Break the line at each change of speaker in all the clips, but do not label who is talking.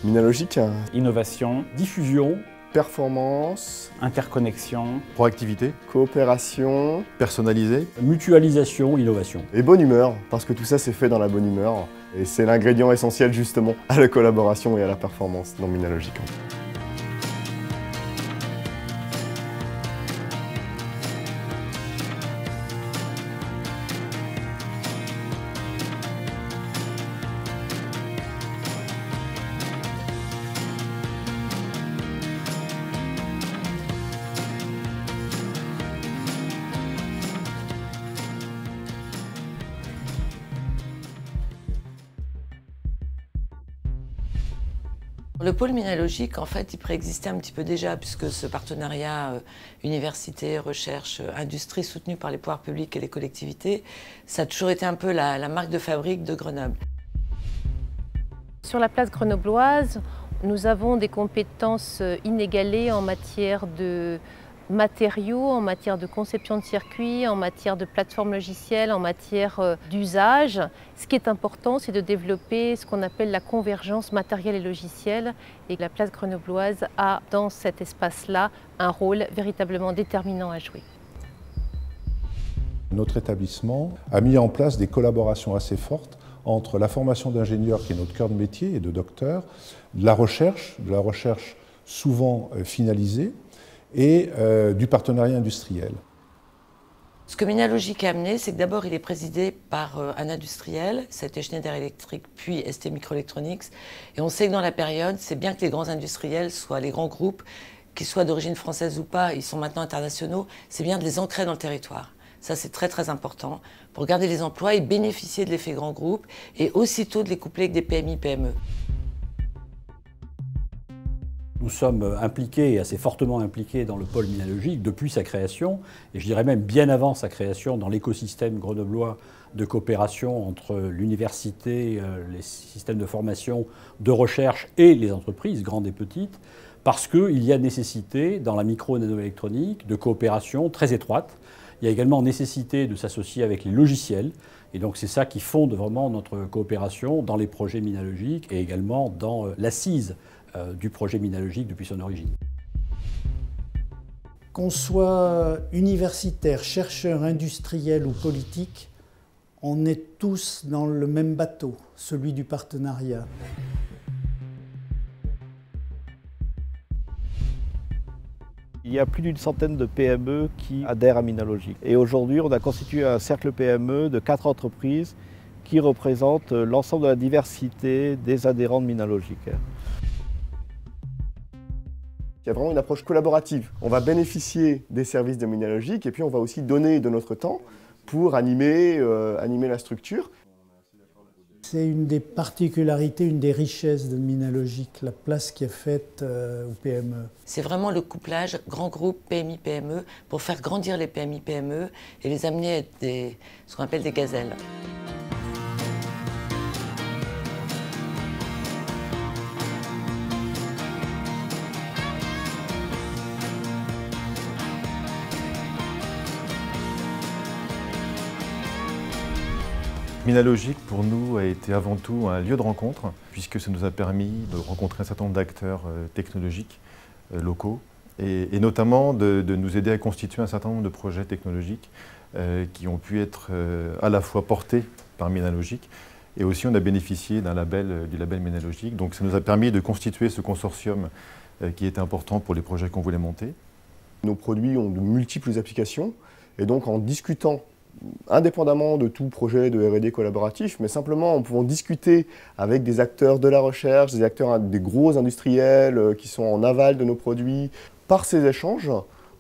Minalogique,
Innovation, diffusion,
performance,
interconnexion,
Proactivité,
coopération
personnalisé.
mutualisation, innovation.
et bonne humeur, parce que tout ça c'est fait dans la bonne humeur. Et c'est l'ingrédient essentiel justement à la collaboration et à la performance dans Minalogique.
Le pôle Minalogique, en fait, il préexistait un petit peu déjà, puisque ce partenariat université, recherche, industrie soutenu par les pouvoirs publics et les collectivités, ça a toujours été un peu la marque de fabrique de Grenoble.
Sur la place grenobloise, nous avons des compétences inégalées en matière de matériaux, en matière de conception de circuits, en matière de plateforme logicielle, en matière d'usage. Ce qui est important, c'est de développer ce qu'on appelle la convergence matérielle et logicielle. Et la place grenobloise a, dans cet espace-là, un rôle véritablement déterminant à jouer.
Notre établissement a mis en place des collaborations assez fortes entre la formation d'ingénieurs, qui est notre cœur de métier, et de docteurs, de la recherche souvent finalisée, et du partenariat industriel.
Ce que Minalogique a amené, c'est que d'abord il est présidé par un industriel, c'était Schneider Electric, puis ST Microelectronics. Et on sait que dans la période, c'est bien que les grands industriels, soient les grands groupes, qu'ils soient d'origine française ou pas, ils sont maintenant internationaux, c'est bien de les ancrer dans le territoire. Ça, c'est très très important pour garder les emplois et bénéficier de l'effet grand groupe et aussitôt de les coupler avec des PMI, PME.
Nous sommes impliqués, assez fortement impliqués dans le pôle Minalogique depuis sa création, et je dirais même bien avant sa création dans l'écosystème grenoblois de coopération entre l'université, les systèmes de formation, de recherche et les entreprises, grandes et petites, parce qu'il y a nécessité, dans la micro-nanoélectronique, de coopération très étroite. Il y a également nécessité de s'associer avec les logiciels, et donc c'est ça qui fonde vraiment notre coopération dans les projets Minalogiques et également dans l'assise du projet Minalogique depuis son origine.
Qu'on soit universitaire, chercheur, industriel ou politique, on est tous dans le même bateau, celui du partenariat.
Il y a plus d'une centaine de PME qui adhèrent à Minalogique. Et aujourd'hui, on a constitué un cercle PME de 4 entreprises qui représentent l'ensemble de la diversité des adhérents de Minalogique.
Il y a vraiment une approche collaborative. On va bénéficier des services de Minalogique et puis on va aussi donner de notre temps pour animer la structure.
C'est une des particularités, une des richesses de Minalogique, la place qui est faite aux PME.
C'est vraiment le couplage grand groupe PMI, PME pour faire grandir les PMI, PME et les amener à être ce qu'on appelle des gazelles.
Minalogique, pour nous, a été avant tout un lieu de rencontre, puisque ça nous a permis de rencontrer un certain nombre d'acteurs technologiques locaux, et notamment de nous aider à constituer un certain nombre de projets technologiques qui ont pu être à la fois portés par Minalogique, et aussi on a bénéficié du label Minalogique. Donc ça nous a permis de constituer ce consortium qui était important pour les projets qu'on voulait monter.
Nos produits ont de multiples applications, et donc en discutant indépendamment de tout projet de R&D collaboratif, mais simplement en pouvant discuter avec des acteurs de la recherche, des gros industriels qui sont en aval de nos produits. Par ces échanges,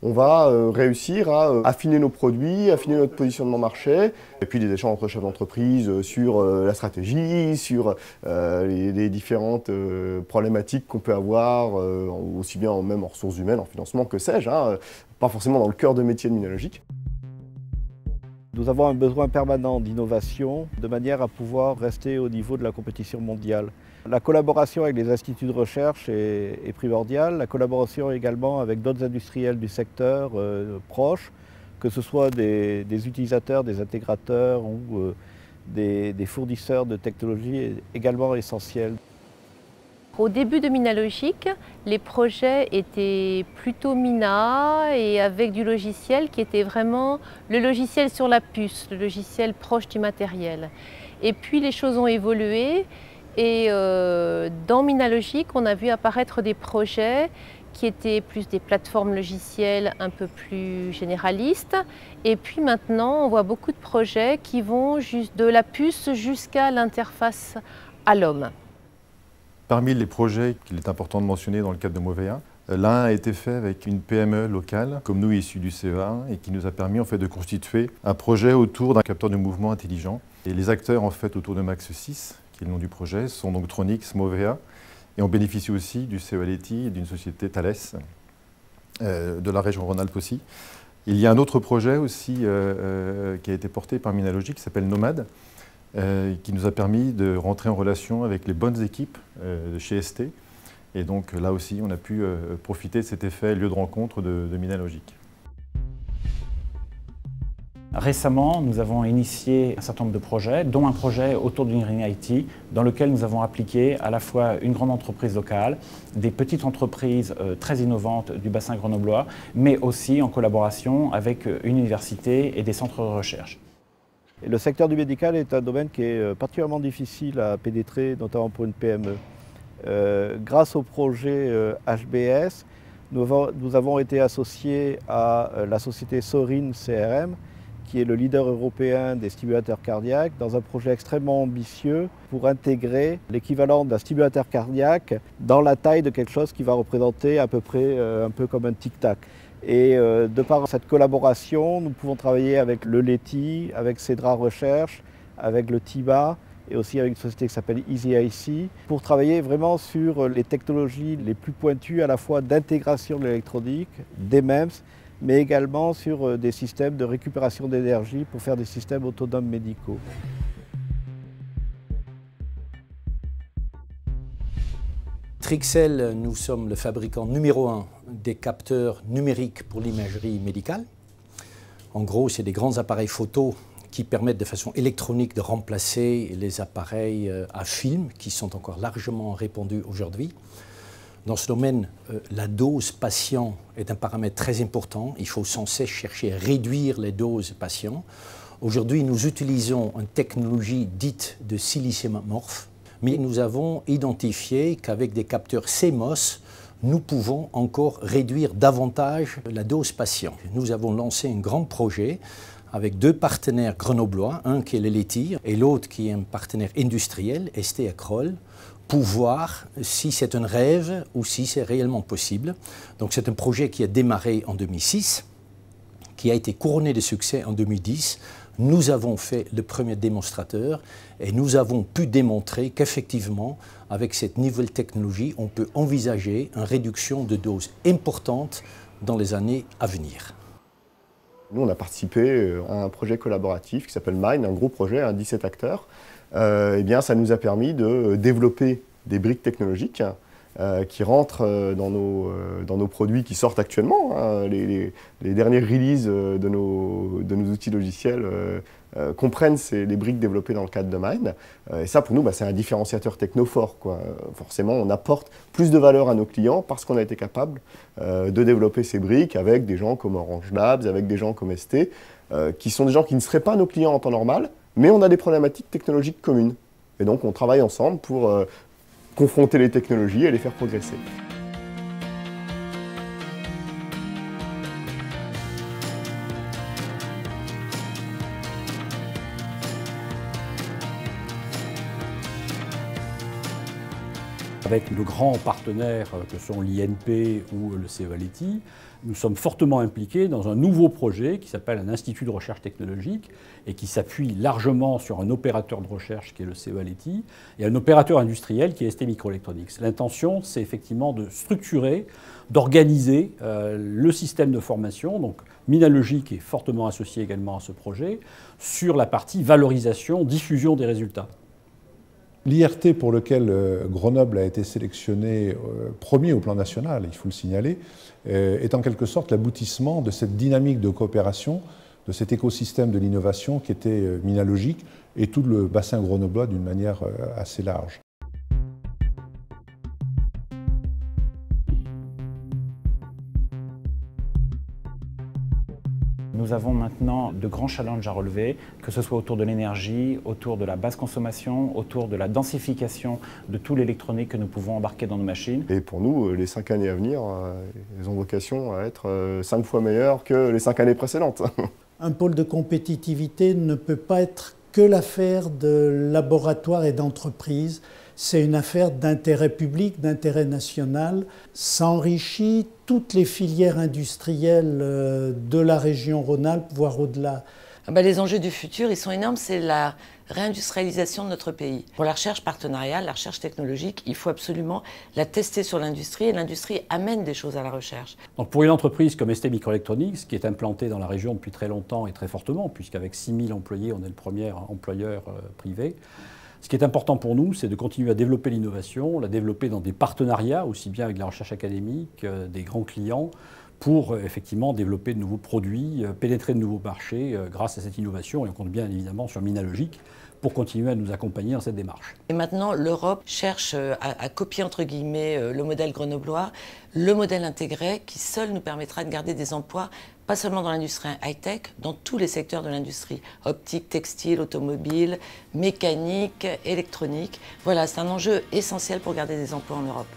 on va réussir à affiner nos produits, affiner notre positionnement marché, et puis des échanges entre chefs d'entreprise sur la stratégie, sur les différentes problématiques qu'on peut avoir, aussi bien même en ressources humaines, en financement, que sais-je, pas forcément dans le cœur de métier de Minalogique.
Nous avons un besoin permanent d'innovation de manière à pouvoir rester au niveau de la compétition mondiale. La collaboration avec les instituts de recherche est primordiale, la collaboration également avec d'autres industriels du secteur proches, que ce soit des utilisateurs, des intégrateurs ou des fournisseurs de technologies est également essentielle.
Au début de Minalogic, les projets étaient plutôt Mina et avec du logiciel qui était vraiment le logiciel sur la puce, le logiciel proche du matériel. Et puis les choses ont évolué et dans Minalogic, on a vu apparaître des projets qui étaient plus des plateformes logicielles un peu plus généralistes. Et puis maintenant, on voit beaucoup de projets qui vont de la puce jusqu'à l'interface à l'homme.
Parmi les projets qu'il est important de mentionner dans le cadre de Movea, l'un a été fait avec une PME locale, comme nous issus du CEA, et qui nous a permis en fait de constituer un projet autour d'un capteur de mouvement intelligent. Et les acteurs en fait autour de Max 6, qui est le nom du projet, sont donc Tronix, Movea, et on bénéficie aussi du CEA-Leti et d'une société Thales, de la région Rhône-Alpes aussi. Il y a un autre projet aussi qui a été porté par Minalogic, qui s'appelle Nomade, qui nous a permis de rentrer en relation avec les bonnes équipes de chez ST. Et donc là aussi, on a pu profiter de cet effet lieu de rencontre de Minalogic.
Récemment, nous avons initié un certain nombre de projets, dont un projet autour du Ring IT, dans lequel nous avons appliqué à la fois une grande entreprise locale, des petites entreprises très innovantes du bassin grenoblois, mais aussi en collaboration avec une université et des centres de recherche.
Et le secteur du médical est un domaine qui est particulièrement difficile à pénétrer, notamment pour une PME. Grâce au projet HBS, nous avons été associés à la société Sorin CRM, qui est le leader européen des stimulateurs cardiaques, dans un projet extrêmement ambitieux pour intégrer l'équivalent d'un stimulateur cardiaque dans la taille de quelque chose qui va représenter à peu près un peu comme un tic-tac. Et de par cette collaboration, nous pouvons travailler avec le Leti, avec Cedra Recherche, avec le TIBA et aussi avec une société qui s'appelle EasyIC pour travailler vraiment sur les technologies les plus pointues à la fois d'intégration de l'électronique, des MEMS, mais également sur des systèmes de récupération d'énergie pour faire des systèmes autonomes médicaux.
Trixel, nous sommes le fabricant numéro 1 des capteurs numériques pour l'imagerie médicale. En gros, c'est des grands appareils photo qui permettent de façon électronique de remplacer les appareils à film qui sont encore largement répandus aujourd'hui. Dans ce domaine, la dose patient est un paramètre très important. Il faut sans cesse chercher à réduire les doses patients. Aujourd'hui, nous utilisons une technologie dite de silicium amorphe, mais nous avons identifié qu'avec des capteurs CMOS, nous pouvons encore réduire davantage la dose patient. Nous avons lancé un grand projet avec deux partenaires grenoblois, un qui est le Leti et l'autre qui est un partenaire industriel, ST à Crolles, pour voir si c'est un rêve ou si c'est réellement possible. Donc c'est un projet qui a démarré en 2006, qui a été couronné de succès en 2010. Nous avons fait le premier démonstrateur et nous avons pu démontrer qu'effectivement, avec cette nouvelle technologie, on peut envisager une réduction de doses importante dans les années à venir.
Nous, on a participé à un projet collaboratif qui s'appelle Mine, un gros projet, 17 acteurs. Eh bien, ça nous a permis de développer des briques technologiques qui rentrent dans nos produits qui sortent actuellement. Hein. Les dernières releases de nos outils logiciels comprennent les briques développées dans le cadre de Mine. Et ça, pour nous, c'est un différenciateur techno fort, quoi. Forcément, on apporte plus de valeur à nos clients parce qu'on a été capable de développer ces briques avec des gens comme Orange Labs, avec des gens comme ST, qui sont des gens qui ne seraient pas nos clients en temps normal, mais on a des problématiques technologiques communes. Et donc, on travaille ensemble pour confronter les technologies et les faire progresser.
Avec nos grands partenaires que sont l'INP ou le CEA-Leti, nous sommes fortement impliqués dans un nouveau projet qui s'appelle un institut de recherche technologique et qui s'appuie largement sur un opérateur de recherche qui est le CEA-Leti et un opérateur industriel qui est ST Microelectronics. L'intention, c'est effectivement de structurer, d'organiser le système de formation. Donc Minalogic est fortement associé également à ce projet sur la partie valorisation, diffusion des résultats.
L'IRT pour lequel Grenoble a été sélectionné premier au plan national, il faut le signaler, est en quelque sorte l'aboutissement de cette dynamique de coopération, de cet écosystème de l'innovation qui était Minalogic et tout le bassin grenoblois d'une manière assez large.
nous avons maintenant de grands challenges à relever, que ce soit autour de l'énergie, autour de la basse consommation, autour de la densification de tout l'électronique que nous pouvons embarquer dans nos machines.
Et pour nous, les 5 années à venir, elles ont vocation à être 5 fois meilleures que les 5 années précédentes.
Un pôle de compétitivité ne peut pas être que l'affaire de laboratoires et d'entreprises. C'est une affaire d'intérêt public, d'intérêt national. Ça enrichit toutes les filières industrielles de la région Rhône-Alpes, voire au-delà.
Les enjeux du futur, ils sont énormes, c'est la réindustrialisation de notre pays. Pour la recherche partenariale, la recherche technologique, il faut absolument la tester sur l'industrie et l'industrie amène des choses à la recherche.
Donc pour une entreprise comme ST Microelectronics, qui est implantée dans la région depuis très longtemps et très fortement, puisqu'avec 6000 employés, on est le premier employeur privé, ce qui est important pour nous, c'est de continuer à développer l'innovation, la développer dans des partenariats, aussi bien avec la recherche académique, des grands clients, pour effectivement développer de nouveaux produits, pénétrer de nouveaux marchés grâce à cette innovation. Et on compte bien évidemment sur Minalogic pour continuer à nous accompagner dans cette démarche.
Et maintenant, l'Europe cherche à copier, entre guillemets, le modèle grenoblois, le modèle intégré qui seul nous permettra de garder des emplois, pas seulement dans l'industrie high-tech, dans tous les secteurs de l'industrie, optique, textile, automobile, mécanique, électronique. Voilà, c'est un enjeu essentiel pour garder des emplois en Europe.